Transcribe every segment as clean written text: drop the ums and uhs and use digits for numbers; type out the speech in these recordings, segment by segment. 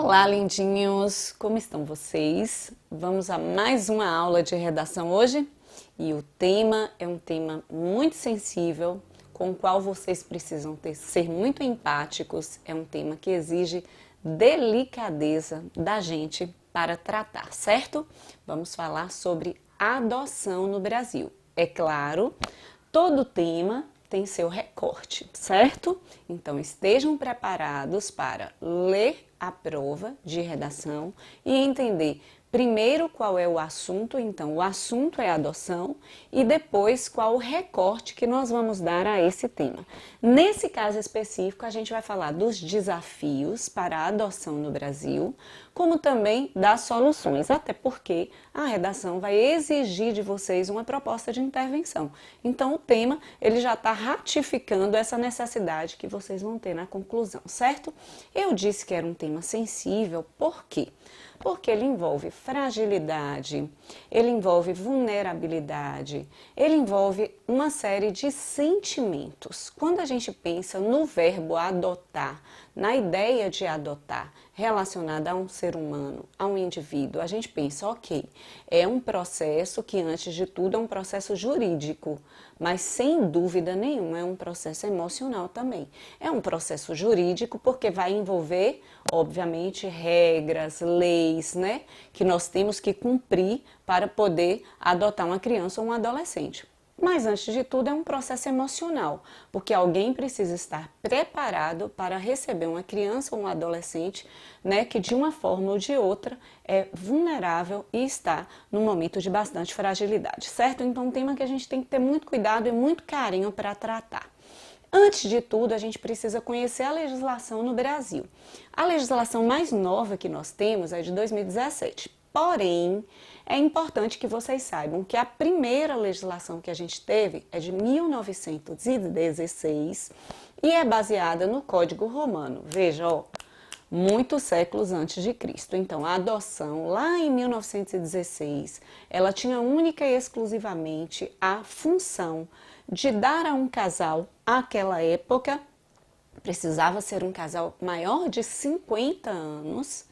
Olá, lindinhos! Como estão vocês? Vamos a mais uma aula de redação hoje e o tema é um tema muito sensível, com o qual vocês precisam ser muito empáticos. É um tema que exige delicadeza da gente para tratar, certo? Vamos falar sobre adoção no Brasil. É claro, todo tema tem seu recorte, certo? Então estejam preparados para ler a prova de redação e entender primeiro qual é o assunto. Então o assunto é adoção e depois qual o recorte que nós vamos dar a esse tema. Nesse caso específico a gente vai falar dos desafios para a adoção no Brasil, como também das soluções, até porque a redação vai exigir de vocês uma proposta de intervenção. Então o tema ele já está ratificando essa necessidade que vocês vão ter na conclusão, certo? Eu disse que era um tema sensível, por quê? Porque ele envolve fragilidade, ele envolve vulnerabilidade, ele envolve uma série de sentimentos. Quando a gente pensa no verbo adotar, na ideia de adotar relacionada a um ser humano, a um indivíduo, a gente pensa, ok, é um processo que antes de tudo é um processo jurídico, mas sem dúvida nenhuma é um processo emocional também. É um processo jurídico porque vai envolver, obviamente, regras, leis, né, que nós temos que cumprir para poder adotar uma criança ou um adolescente. Mas, antes de tudo, é um processo emocional, porque alguém precisa estar preparado para receber uma criança ou um adolescente, né, que de uma forma ou de outra é vulnerável e está num momento de bastante fragilidade, certo? Então, um tema que a gente tem que ter muito cuidado e muito carinho para tratar. Antes de tudo, a gente precisa conhecer a legislação no Brasil. A legislação mais nova que nós temos é de 2017, porém, é importante que vocês saibam que a primeira legislação que a gente teve é de 1916 e é baseada no Código Romano. Veja, ó, muitos séculos antes de Cristo. Então, a adoção, lá em 1916, ela tinha única e exclusivamente a função de dar a um casal, àquela época, precisava ser um casal maior de 50 anos,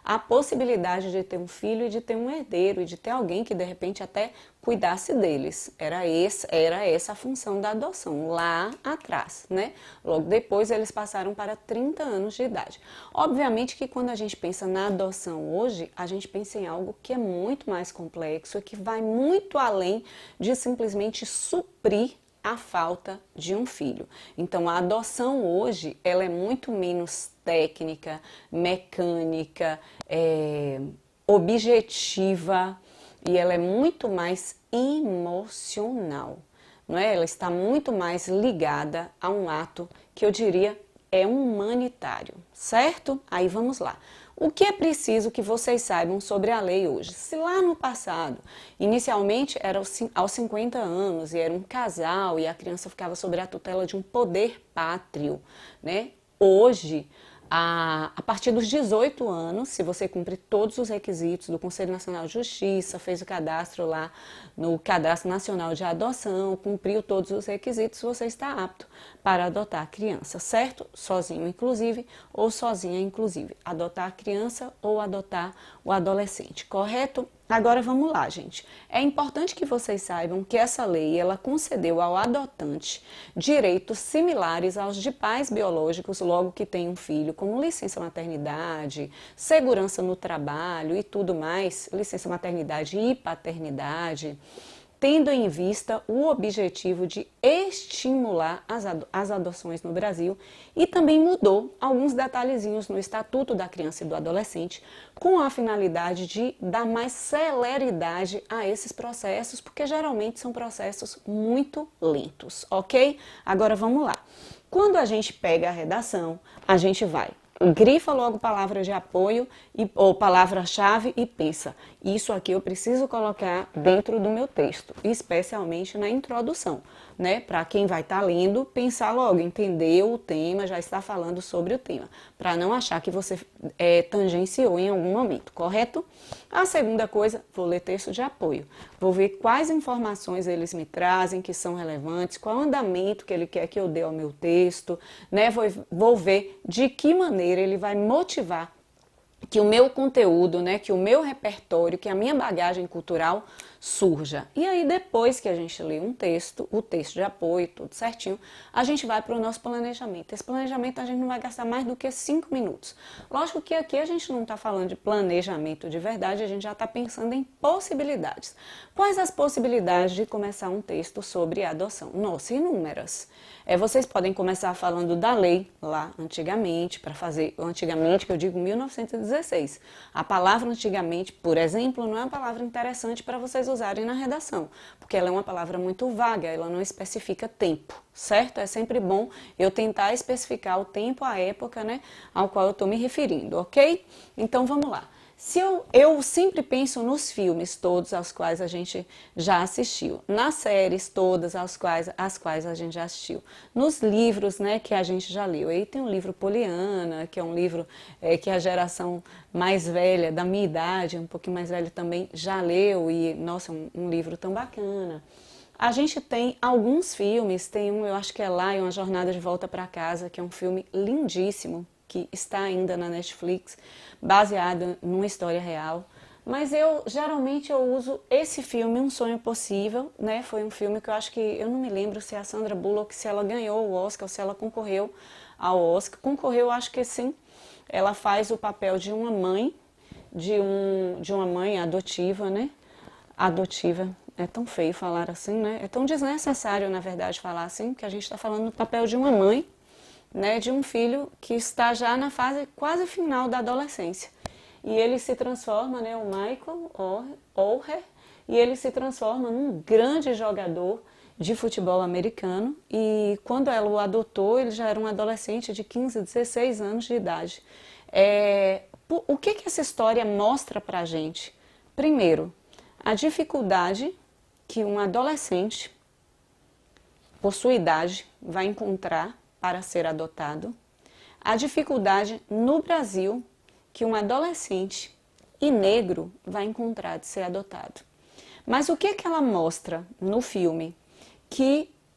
a possibilidade de ter um filho e de ter um herdeiro e de ter alguém que de repente até cuidasse deles. Era essa a função da adoção, lá atrás, né? Logo depois eles passaram para 30 anos de idade. Obviamente que quando a gente pensa na adoção hoje, a gente pensa em algo que é muito mais complexo, que vai muito além de simplesmente suprir a falta de um filho. Então a adoção hoje ela é muito menos técnica, mecânica, objetiva e ela é muito mais emocional, não é? Ela está muito mais ligada a um ato que eu diria é humanitário, certo? Aí vamos lá. O que é preciso que vocês saibam sobre a lei hoje? Se lá no passado, inicialmente era aos 50 anos e era um casal e a criança ficava sob a tutela de um poder pátrio, né? Hoje, a partir dos 18 anos, se você cumprir todos os requisitos do Conselho Nacional de Justiça, fez o cadastro lá no Cadastro Nacional de Adoção, cumpriu todos os requisitos, você está apto para adotar a criança, certo? Sozinho, inclusive, ou sozinha, inclusive. Adotar a criança ou adotar o adolescente, correto? Agora vamos lá, gente. É importante que vocês saibam que essa lei, ela concedeu ao adotante direitos similares aos de pais biológicos logo que tem um filho, como licença maternidade, segurança no trabalho e tudo mais, licença maternidade e paternidade, tendo em vista o objetivo de estimular as adoções no Brasil e também mudou alguns detalhezinhos no Estatuto da Criança e do Adolescente com a finalidade de dar mais celeridade a esses processos, porque geralmente são processos muito lentos, ok? Agora vamos lá. Quando a gente pega a redação, a gente vai grifa logo palavra de apoio ou palavra-chave e pensa, isso aqui eu preciso colocar dentro do meu texto, especialmente na introdução, né? Para quem vai estar lendo, pensar logo, entendeu o tema, já está falando sobre o tema, para não achar que você tangenciou em algum momento, correto? A segunda coisa, vou ler texto de apoio, vou ver quais informações eles me trazem que são relevantes, qual o andamento que ele quer que eu dê ao meu texto, né? Vou ver de que maneira ele vai motivar que o meu conteúdo, né, que o meu repertório, que a minha bagagem cultural surja. E aí depois que a gente lê um texto, o texto de apoio, tudo certinho, a gente vai para o nosso planejamento. Esse planejamento a gente não vai gastar mais do que 5 minutos. Lógico que aqui a gente não está falando de planejamento de verdade, a gente já está pensando em possibilidades. Quais as possibilidades de começar um texto sobre adoção? Nossa, inúmeras. Vocês podem começar falando da lei lá antigamente, para fazer, antigamente que eu digo 1916. A palavra antigamente, por exemplo, não é uma palavra interessante para vocês usarem na redação, porque ela é uma palavra muito vaga, ela não especifica tempo, certo? É sempre bom eu tentar especificar o tempo, a época, né, ao qual eu estou me referindo, ok? Então vamos lá. Se eu sempre penso nos filmes todos aos quais a gente já assistiu, nas séries todas às quais a gente já assistiu, nos livros, né, que a gente já leu. Aí tem o livro Poliana, que é um livro que a geração mais velha, da minha idade, um pouquinho mais velha também, já leu e, nossa, um livro tão bacana. A gente tem alguns filmes, tem um, eu acho que é Lion, A Jornada de Volta para Casa, que é um filme lindíssimo, que está ainda na Netflix, baseado numa história real. Mas geralmente eu uso esse filme, Um Sonho Possível, né? Foi um filme que eu acho que, eu não me lembro se é a Sandra Bullock, se ela ganhou o Oscar ou se ela concorreu ao Oscar. Concorreu, acho que sim. Ela faz o papel de uma mãe, de uma mãe adotiva, né? Adotiva. É tão feio falar assim, né? É tão desnecessário, na verdade, falar assim, que a gente está falando do papel de uma mãe, né, de um filho que está já na fase quase final da adolescência. E ele se transforma, né, o Michael Oher, e ele se transforma num grande jogador de futebol americano. E quando ela o adotou, ele já era um adolescente de 15, 16 anos de idade. O que essa história mostra pra gente? Primeiro, a dificuldade que um adolescente, por sua idade, vai encontrar para ser adotado, a dificuldade no Brasil que um adolescente e negro vai encontrar de ser adotado. Mas o que ela mostra no filme?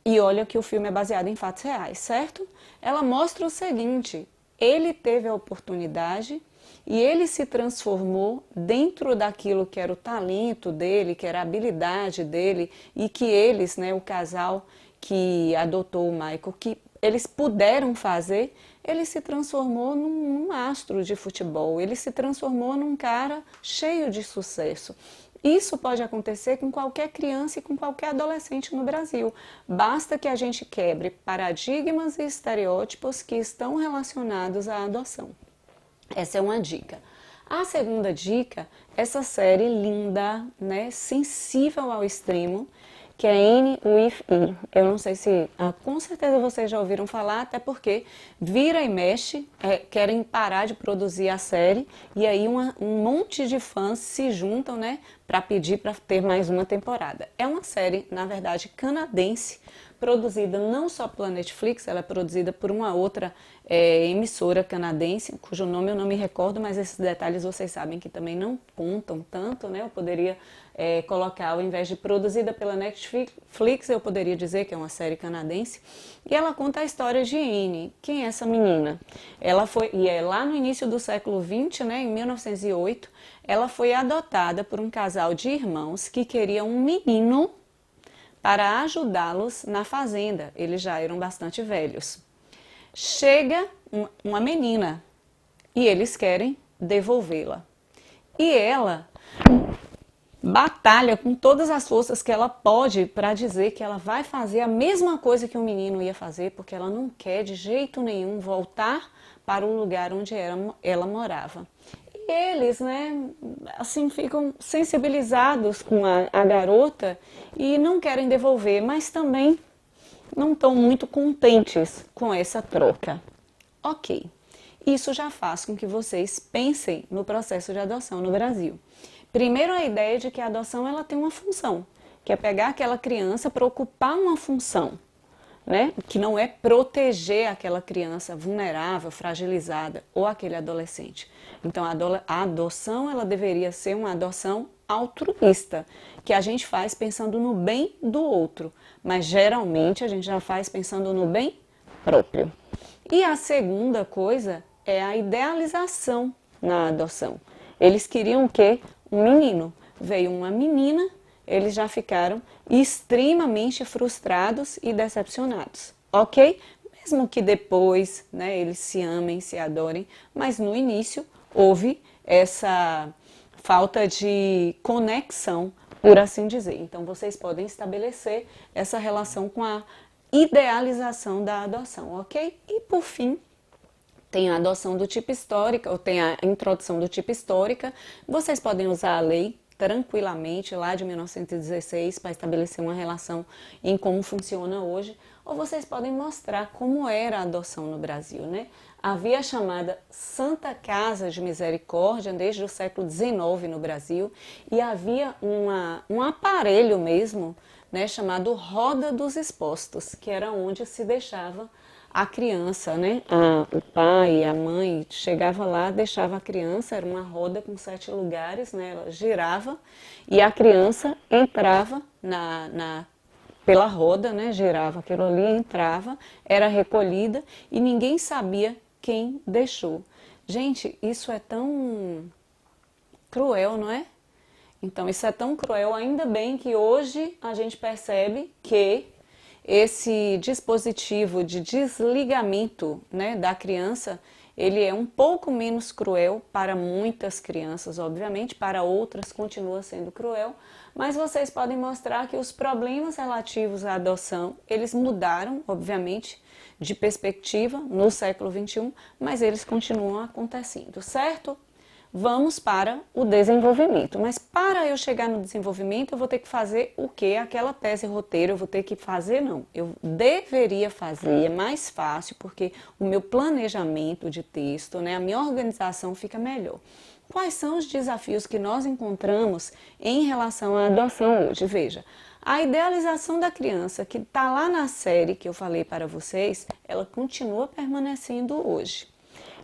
E olha que o filme é baseado em fatos reais, certo? Ela mostra o seguinte: ele teve a oportunidade e ele se transformou dentro daquilo que era o talento dele, que era a habilidade dele, e que eles, né, o casal que adotou o Michael, que eles puderam fazer, ele se transformou num astro de futebol, ele se transformou num cara cheio de sucesso. Isso pode acontecer com qualquer criança e com qualquer adolescente no Brasil. Basta que a gente quebre paradigmas e estereótipos que estão relacionados à adoção. Essa é uma dica. A segunda dica, essa série linda, né, sensível ao extremo, que é Anne with E. Eu não sei se, com certeza vocês já ouviram falar, até porque vira e mexe, querem parar de produzir a série, e aí um monte de fãs se juntam, né, para pedir para ter mais uma temporada. É uma série, na verdade, canadense, produzida não só pela Netflix, ela é produzida por uma outra emissora canadense, cujo nome eu não me recordo, mas esses detalhes vocês sabem que também não contam tanto, né? Eu poderia colocar, ao invés de produzida pela Netflix, eu poderia dizer que é uma série canadense. E ela conta a história de Anne. Quem é essa menina? Ela foi, e é lá no início do século XX, né, em 1908, ela foi adotada por um casal de irmãos que queria um menino para ajudá-los na fazenda. Eles já eram bastante velhos. Chega uma menina e eles querem devolvê-la. E ela batalha com todas as forças que ela pode para dizer que ela vai fazer a mesma coisa que o menino ia fazer, porque ela não quer de jeito nenhum voltar para o lugar onde ela morava. E eles, né, assim, ficam sensibilizados com a garota e não querem devolver, mas também não estão muito contentes com essa troca. Ok, isso já faz com que vocês pensem no processo de adoção no Brasil. Primeiro, a ideia de que a adoção ela tem uma função, que é pegar aquela criança para ocupar uma função, né? Que não é proteger aquela criança vulnerável, fragilizada ou aquele adolescente. Então, a adoção ela deveria ser uma adoção altruísta, que a gente faz pensando no bem do outro, mas geralmente a gente já faz pensando no bem próprio. E a segunda coisa é a idealização na adoção. Eles queriam o quê? Um menino. Veio uma menina, eles já ficaram extremamente frustrados e decepcionados, ok? Mesmo que depois, né, eles se amem, se adorem, mas no início houve essa falta de conexão, por assim dizer. Então vocês podem estabelecer essa relação com a idealização da adoção, ok? E por fim, tem a adoção do tipo histórica, ou tem a introdução do tipo histórica. Vocês podem usar a lei tranquilamente lá de 1916 para estabelecer uma relação em como funciona hoje, ou vocês podem mostrar como era a adoção no Brasil, né? Havia a chamada Santa Casa de Misericórdia desde o século XIX no Brasil e havia um aparelho mesmo, né, chamado Roda dos Expostos, que era onde se deixava a criança, né? O pai, a mãe chegava lá, deixava a criança, era uma roda com 7 lugares, né? Ela girava e a criança entrava pela roda, né? Girava aquilo ali, entrava, era recolhida e ninguém sabia quem deixou. Gente, isso é tão cruel, não é? Então, isso é tão cruel, ainda bem que hoje a gente percebe que esse dispositivo de desligamento, né, da criança, ele é um pouco menos cruel para muitas crianças, obviamente, para outras continua sendo cruel, mas vocês podem mostrar que os problemas relativos à adoção, eles mudaram, obviamente, de perspectiva no século XXI, mas eles continuam acontecendo, certo? Vamos para o desenvolvimento. Mas para eu chegar no desenvolvimento, eu vou ter que fazer o quê? Aquela tese roteiro, eu vou ter que fazer, não. Eu deveria fazer, é mais fácil, porque o meu planejamento de texto, né, a minha organização fica melhor. Quais são os desafios que nós encontramos em relação à adoção hoje? Veja, a idealização da criança, que está lá na série que eu falei para vocês, ela continua permanecendo hoje.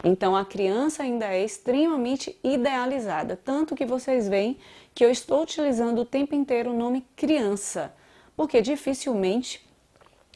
Então, a criança ainda é extremamente idealizada, tanto que vocês veem que eu estou utilizando o tempo inteiro o nome criança, porque dificilmente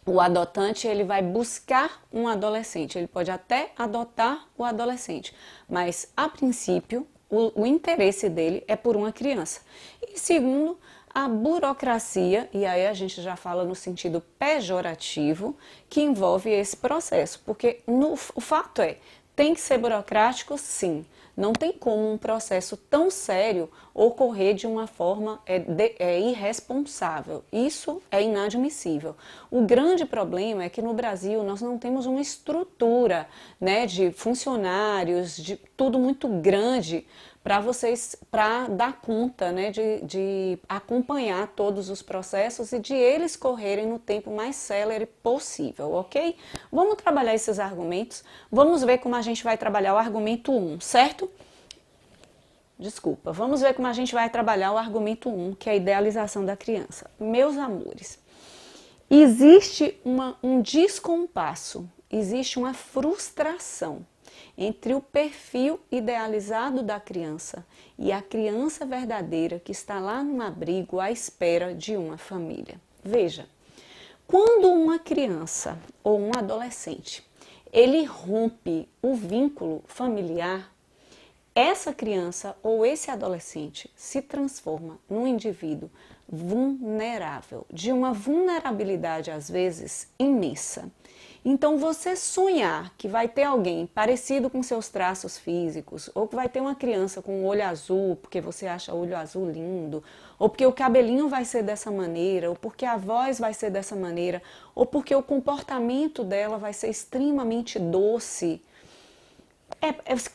o adotante ele vai buscar um adolescente, ele pode até adotar o adolescente, mas a princípio o interesse dele é por uma criança. E segundo, a burocracia, e aí a gente já fala no sentido pejorativo, que envolve esse processo, porque o fato é, tem que ser burocrático, sim. Não tem como um processo tão sério ocorrer de uma forma irresponsável. Isso é inadmissível. O grande problema é que no Brasil nós não temos uma estrutura, né, de funcionários, de tudo muito grande para dar conta, né, de acompanhar todos os processos e de eles correrem no tempo mais célere possível, ok? Vamos trabalhar esses argumentos, vamos ver como a gente vai trabalhar o argumento 1, certo? Desculpa, vamos ver como a gente vai trabalhar o argumento 1, que é a idealização da criança. Meus amores, existe um descompasso, existe uma frustração entre o perfil idealizado da criança e a criança verdadeira que está lá no abrigo à espera de uma família. Veja, quando uma criança ou um adolescente, ele rompe o vínculo familiar, essa criança ou esse adolescente se transforma num indivíduo vulnerável, de uma vulnerabilidade às vezes imensa. Então você sonhar que vai ter alguém parecido com seus traços físicos, ou que vai ter uma criança com olho azul, porque você acha o olho azul lindo, ou porque o cabelinho vai ser dessa maneira, ou porque a voz vai ser dessa maneira, ou porque o comportamento dela vai ser extremamente doce.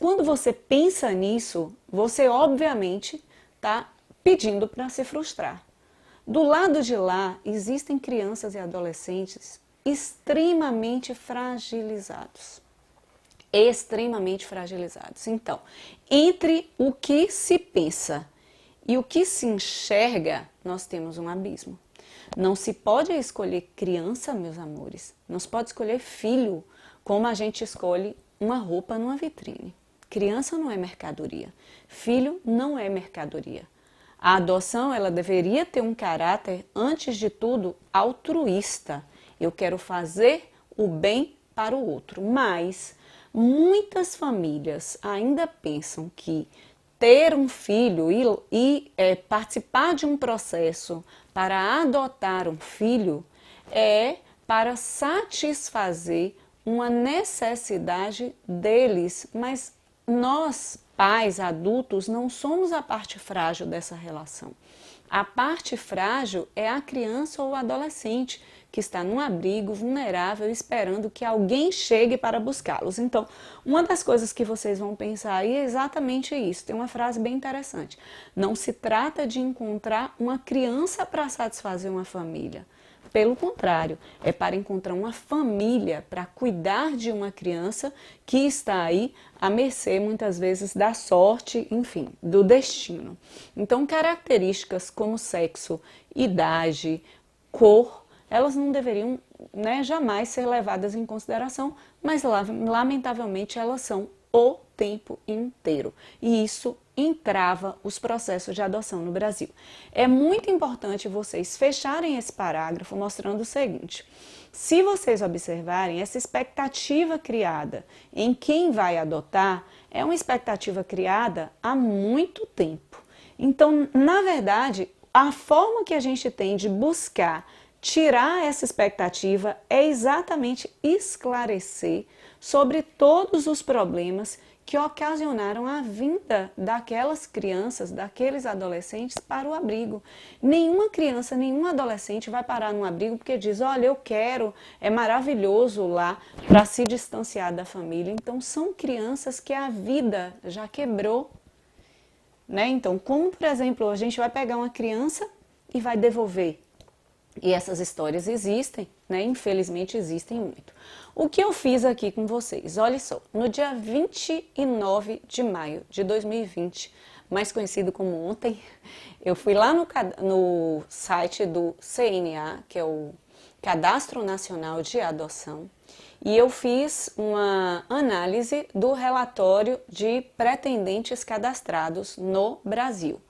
Quando você pensa nisso, você obviamente está pedindo para se frustrar. Do lado de lá, existem crianças e adolescentes extremamente fragilizados. Extremamente fragilizados. Então, entre o que se pensa e o que se enxerga, nós temos um abismo. Não se pode escolher criança, meus amores. Não se pode escolher filho, como a gente escolhe uma roupa numa vitrine. Criança não é mercadoria. Filho não é mercadoria. A adoção, ela deveria ter um caráter, antes de tudo, altruísta. Eu quero fazer o bem para o outro, mas Muitas famílias ainda pensam que ter um filho e participar de um processo para adotar um filho é para satisfazer uma necessidade deles, mas nós, pais adultos, não somos a parte frágil dessa relação. A parte frágil é a criança ou o adolescente que está num abrigo vulnerável esperando que alguém chegue para buscá-los. Então, uma das coisas que vocês vão pensar aí é exatamente isso. Tem uma frase bem interessante. Não se trata de encontrar uma criança para satisfazer uma família. Pelo contrário, é para encontrar uma família para cuidar de uma criança que está aí à mercê, muitas vezes, da sorte, enfim, do destino. Então, características como sexo, idade, cor, elas não deveriam, jamais ser levadas em consideração, mas lamentavelmente elas são o tempo inteiro. E isso entrava os processos de adoção no Brasil. É muito importante vocês fecharem esse parágrafo mostrando o seguinte: se vocês observarem, essa expectativa criada em quem vai adotar é uma expectativa criada há muito tempo. Então, na verdade, a forma que a gente tem de buscar tirar essa expectativa é exatamente esclarecer sobre todos os problemas que ocasionaram a vinda daquelas crianças, daqueles adolescentes para o abrigo. Nenhuma criança, nenhum adolescente vai parar num abrigo porque diz: olha, eu quero, é maravilhoso lá, para se distanciar da família. Então, são crianças que a vida já quebrou. Então, como, por exemplo, a gente vai pegar uma criança e vai devolver. E essas histórias existem, infelizmente existem muito. O que eu fiz aqui com vocês? Olha só, no dia 29 de maio de 2020, mais conhecido como ontem, eu fui lá no site do CNA, que é o Cadastro Nacional de Adoção, e eu fiz uma análise do relatório de pretendentes cadastrados no Brasil.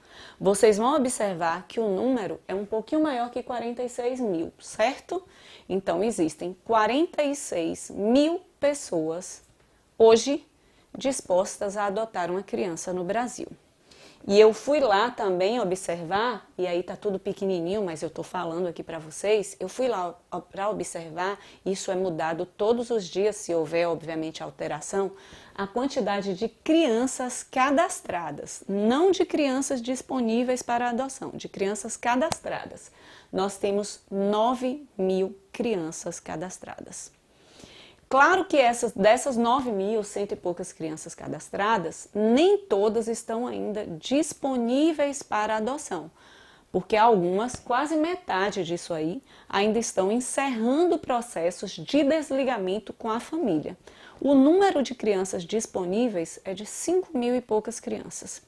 Vocês vão observar que o número é um pouquinho maior que 46 mil, certo? Então, existem 46 mil pessoas hoje dispostas a adotar uma criança no Brasil. E eu fui lá também observar, e aí tá tudo pequenininho, mas eu tô falando aqui para vocês, eu fui lá para observar, isso é mudado todos os dias, se houver, obviamente, alteração, a quantidade de crianças cadastradas, não de crianças disponíveis para adoção, de crianças cadastradas. Nós temos 9 mil crianças cadastradas. Claro que dessas 9.100 e poucas crianças cadastradas, nem todas estão ainda disponíveis para adoção, porque algumas, quase metade disso aí, ainda estão encerrando processos de desligamento com a família. O número de crianças disponíveis é de 5 mil e poucas crianças.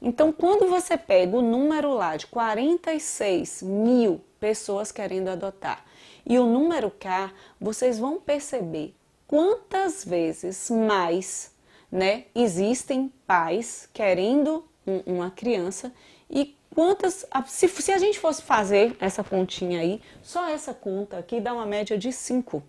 Então, quando você pega o número lá de 46 mil pessoas querendo adotar e o número K, vocês vão perceber quantas vezes mais existem pais querendo uma criança e quantas, se a gente fosse fazer essa continha aí, só essa conta aqui dá uma média de 5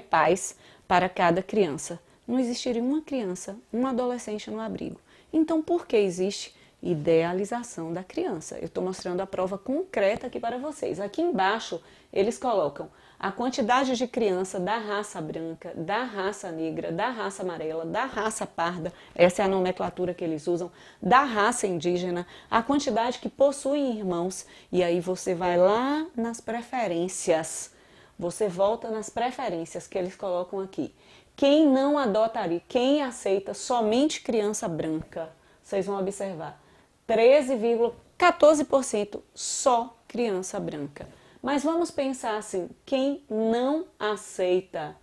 pais para cada criança. Não existiria uma criança, um adolescente no abrigo. Então, por que existe idealização da criança? Eu estou mostrando a prova concreta aqui para vocês. Aqui embaixo, eles colocam a quantidade de criança da raça branca, da raça negra, da raça amarela, da raça parda, essa é a nomenclatura que eles usam, da raça indígena, a quantidade que possuem irmãos, e aí você vai lá nas preferências, você volta nas preferências que eles colocam aqui. Quem não adotaria, quem aceita somente criança branca, vocês vão observar, 13,14% só criança branca. Mas vamos pensar assim, quem não aceita,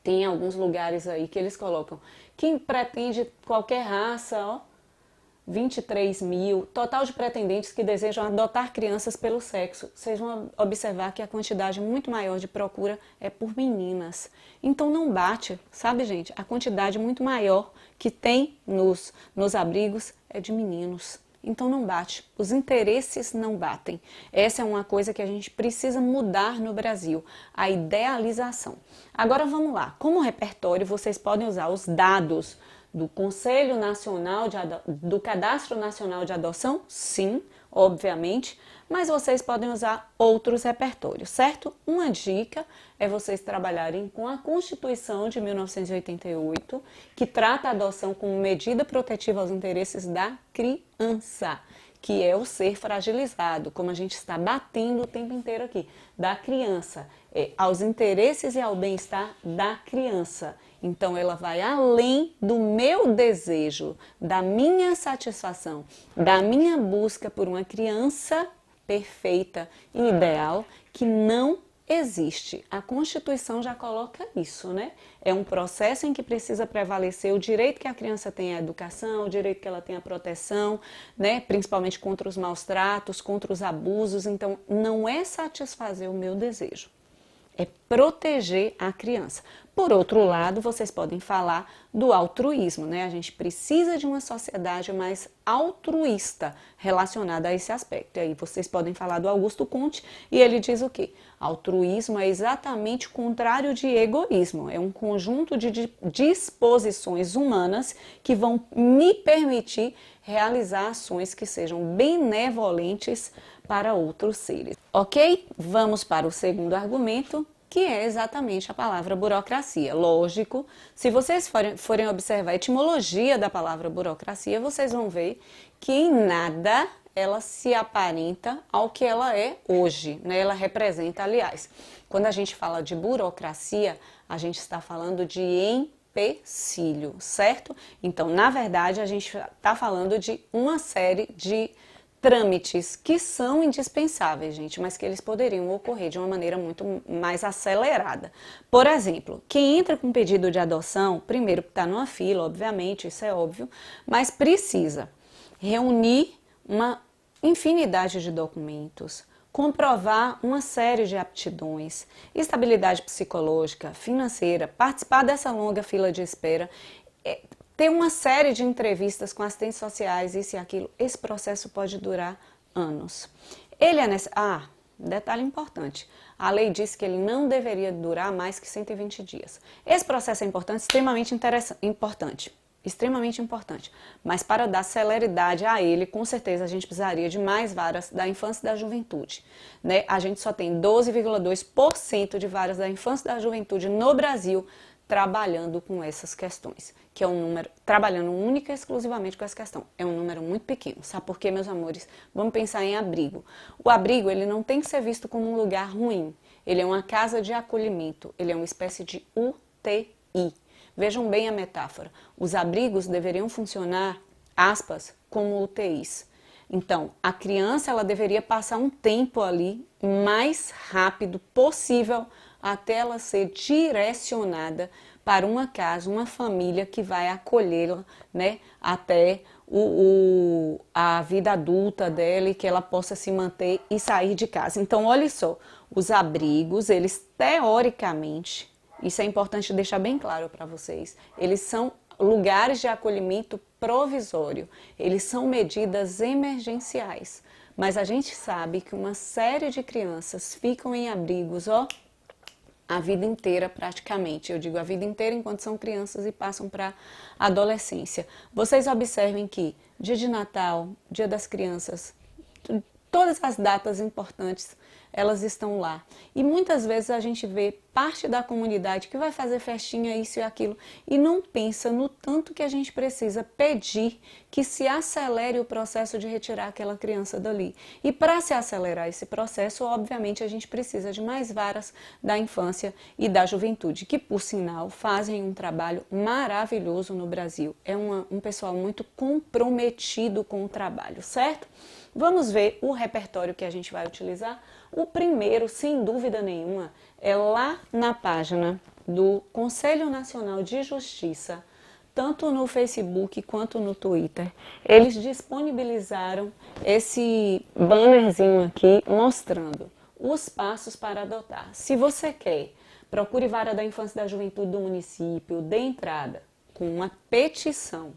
tem alguns lugares aí que eles colocam, quem pretende qualquer raça, 23 mil, total de pretendentes que desejam adotar crianças pelo sexo. Vocês vão observar que a quantidade muito maior de procura é por meninas. Então não bate, sabe, gente? A quantidade muito maior que tem nos abrigos é de meninos. então não bate. Os interesses não batem. Essa é uma coisa que a gente precisa mudar no Brasil, a idealização. Agora vamos lá. Como repertório, vocês podem usar os dados do Conselho Nacional do Cadastro Nacional de Adoção? Sim, obviamente, mas vocês podem usar outros repertórios, certo? Uma dica é vocês trabalharem com a Constituição de 1988, que trata a adoção como medida protetiva aos interesses da criança, que é o ser fragilizado, como a gente está batendo o tempo inteiro aqui, da criança, aos interesses e ao bem-estar da criança. Então, ela vai além do meu desejo, da minha satisfação, da minha busca por uma criança perfeita e ideal que não existe. A Constituição já coloca isso, né? É um processo em que precisa prevalecer o direito que a criança tenha à educação, o direito que ela tenha à proteção, né? Principalmente contra os maus tratos, contra os abusos. Então, não é satisfazer o meu desejo, é proteger a criança. Por outro lado, vocês podem falar do altruísmo, né? A gente precisa de uma sociedade mais altruísta relacionada a esse aspecto. E aí vocês podem falar do Augusto Comte e ele diz o quê? Altruísmo é exatamente o contrário de egoísmo. É um conjunto de disposições humanas que vão me permitir realizar ações que sejam benevolentes para outros seres. Ok? Vamos para o segundo argumento, que é exatamente a palavra burocracia. Lógico, se vocês forem observar a etimologia da palavra burocracia, vocês vão ver que em nada ela se aparenta ao que ela é hoje, né? Ela representa, aliás, quando a gente fala de burocracia, a gente está falando de empecilho, certo? Então, na verdade, a gente está falando de uma série de trâmites que são indispensáveis, gente, mas que eles poderiam ocorrer de uma maneira muito mais acelerada. Por exemplo, quem entra com pedido de adoção, primeiro está numa fila, obviamente, isso é óbvio, mas precisa reunir uma infinidade de documentos, comprovar uma série de aptidões, estabilidade psicológica, financeira, participar dessa longa fila de espera, ter uma série de entrevistas com assistentes sociais, isso e aquilo. Esse processo pode durar anos. Ele é detalhe importante. A lei diz que ele não deveria durar mais que 120 dias. Esse processo é importante, extremamente importante. Mas para dar celeridade a ele, com certeza a gente precisaria de mais varas da infância e da juventude, né? A gente só tem 12,2% de varas da infância e da juventude no Brasil trabalhando com essas questões, que é um número, trabalhando única e exclusivamente com essa questão. É um número muito pequeno. Sabe por quê, meus amores? Vamos pensar em abrigo. O abrigo, ele não tem que ser visto como um lugar ruim. Ele é uma casa de acolhimento. Ele é uma espécie de UTI. Vejam bem a metáfora. Os abrigos deveriam funcionar, aspas, como UTIs. Então, a criança, ela deveria passar um tempo ali mais rápido possível até ela ser direcionada para uma casa, uma família que vai acolhê-la, né, até a vida adulta dela e que ela possa se manter e sair de casa. Então, olha só, os abrigos, eles teoricamente, isso é importante deixar bem claro para vocês, eles são lugares de acolhimento provisório, eles são medidas emergenciais, mas a gente sabe que uma série de crianças ficam em abrigos, a vida inteira praticamente. Eu digo a vida inteira enquanto são crianças e passam para a adolescência. Vocês observem que dia de Natal, dia das crianças, todas as datas importantes, elas estão lá. E muitas vezes a gente vê parte da comunidade que vai fazer festinha, isso e aquilo, e não pensa no tanto que a gente precisa pedir que se acelere o processo de retirar aquela criança dali. E para se acelerar esse processo, obviamente, a gente precisa de mais varas da infância e da juventude, que, por sinal, fazem um trabalho maravilhoso no Brasil. É um pessoal muito comprometido com o trabalho, certo? Vamos ver o repertório que a gente vai utilizar. O primeiro, sem dúvida nenhuma, é lá na página do Conselho Nacional de Justiça, tanto no Facebook quanto no Twitter. Eles disponibilizaram esse bannerzinho aqui mostrando os passos para adotar. Se você quer, procure vara da infância e da juventude do município, dê entrada com uma petição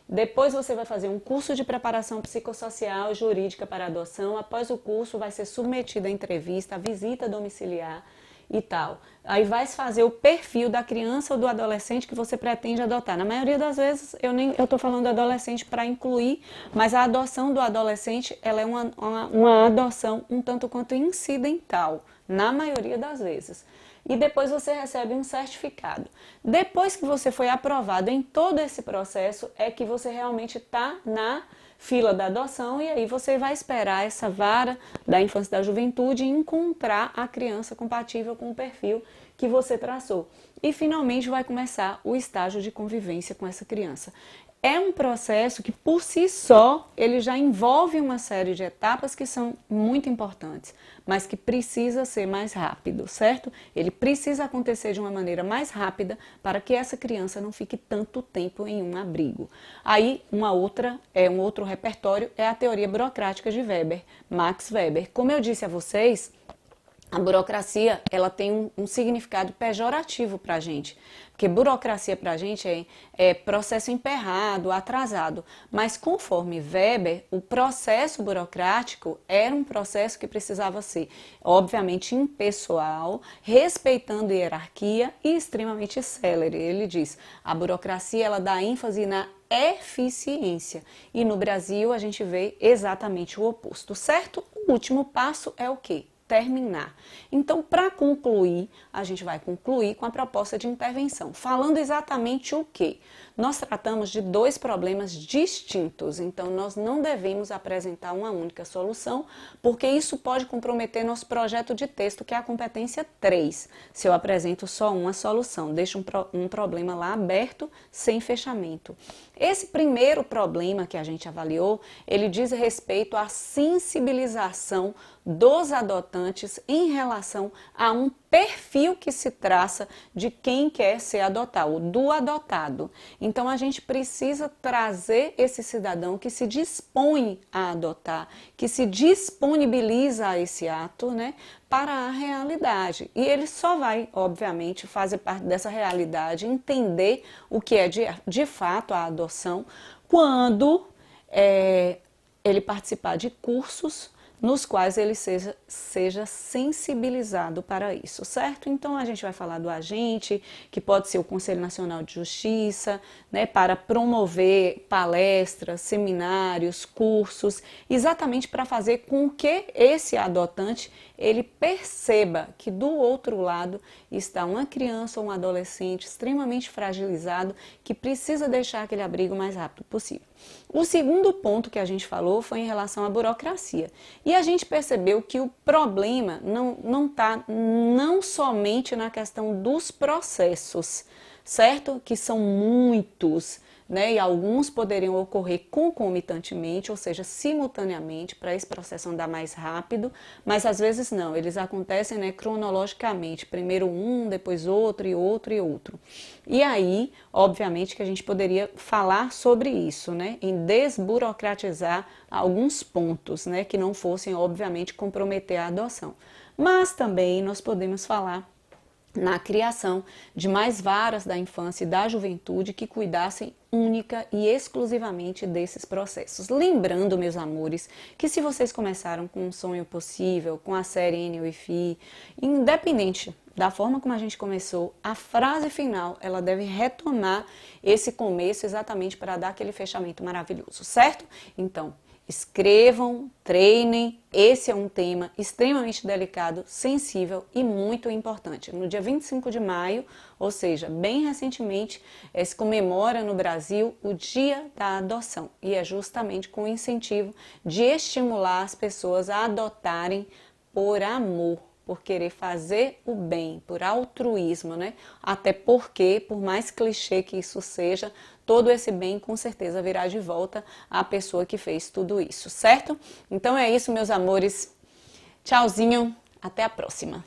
Depois você vai fazer um curso de preparação psicossocial e jurídica para adoção. Após o curso, vai ser submetido à entrevista, à visita domiciliar e tal. Aí vai fazer o perfil da criança ou do adolescente que você pretende adotar. Na maioria das vezes, eu estou falando do adolescente para incluir, mas a adoção do adolescente, ela é uma adoção um tanto quanto incidental, na maioria das vezes. E depois você recebe um certificado. Depois que você foi aprovado em todo esse processo, é que você realmente está na fila da adoção e aí você vai esperar essa vara da infância e da juventude encontrar a criança compatível com o perfil que você traçou. E finalmente vai começar o estágio de convivência com essa criança. É um processo que, por si só, ele já envolve uma série de etapas que são muito importantes, mas que precisa ser mais rápido, certo? Ele precisa acontecer de uma maneira mais rápida para que essa criança não fique tanto tempo em um abrigo. Aí, um outro repertório é a teoria burocrática de Weber, Max Weber. Como eu disse a vocês, a burocracia, ela tem um significado pejorativo para a gente, porque burocracia para a gente é processo emperrado, atrasado, mas conforme Weber, o processo burocrático era um processo que precisava ser, obviamente, impessoal, respeitando hierarquia e extremamente célere. Ele diz, a burocracia, ela dá ênfase na eficiência, e no Brasil a gente vê exatamente o oposto, certo? O último passo é o quê? Terminar. Então, para concluir, a gente vai concluir com a proposta de intervenção, falando exatamente o quê? Nós tratamos de dois problemas distintos, então nós não devemos apresentar uma única solução, porque isso pode comprometer nosso projeto de texto, que é a competência 3, se eu apresento só uma solução, deixo um problema lá aberto, sem fechamento. Esse primeiro problema que a gente avaliou, ele diz respeito à sensibilização dos adotantes em relação a um perfil que se traça de quem quer ser adotado, do adotado. Então a gente precisa trazer esse cidadão que se dispõe a adotar, que se disponibiliza a esse ato, né, para a realidade. E ele só vai, obviamente, fazer parte dessa realidade, entender o que é de fato a adoção, quando ele participar de cursos nos quais ele seja sensibilizado para isso, certo? Então a gente vai falar do agente, que pode ser o Conselho Nacional de Justiça, né, para promover palestras, seminários, cursos, exatamente para fazer com que esse adotante ele perceba que do outro lado está uma criança ou um adolescente extremamente fragilizado que precisa deixar aquele abrigo o mais rápido possível. O segundo ponto que a gente falou foi em relação à burocracia. E a gente percebeu que o problema não está não somente na questão dos processos, certo? Que são muitos, né? E alguns poderiam ocorrer concomitantemente, ou seja, simultaneamente, para esse processo andar mais rápido, mas às vezes não, eles acontecem, né, cronologicamente, primeiro um, depois outro e outro e outro. E aí, obviamente que a gente poderia falar sobre isso, né, em desburocratizar alguns pontos, né, que não fossem, obviamente, comprometer a adoção. Mas também nós podemos falar na criação de mais varas da infância e da juventude que cuidassem única e exclusivamente desses processos. Lembrando, meus amores, que se vocês começaram com Um Sonho Possível, com a série Annie with E, independente da forma como a gente começou, a frase final, ela deve retomar esse começo exatamente para dar aquele fechamento maravilhoso, certo? Então, escrevam, treinem, esse é um tema extremamente delicado, sensível e muito importante. No dia 25 de maio, ou seja, bem recentemente, se comemora no Brasil o Dia da Adoção e é justamente com o incentivo de estimular as pessoas a adotarem por amor, por querer fazer o bem, por altruísmo, né? Até porque, por mais clichê que isso seja, todo esse bem com certeza virá de volta à pessoa que fez tudo isso, certo? Então é isso, meus amores. Tchauzinho, até a próxima.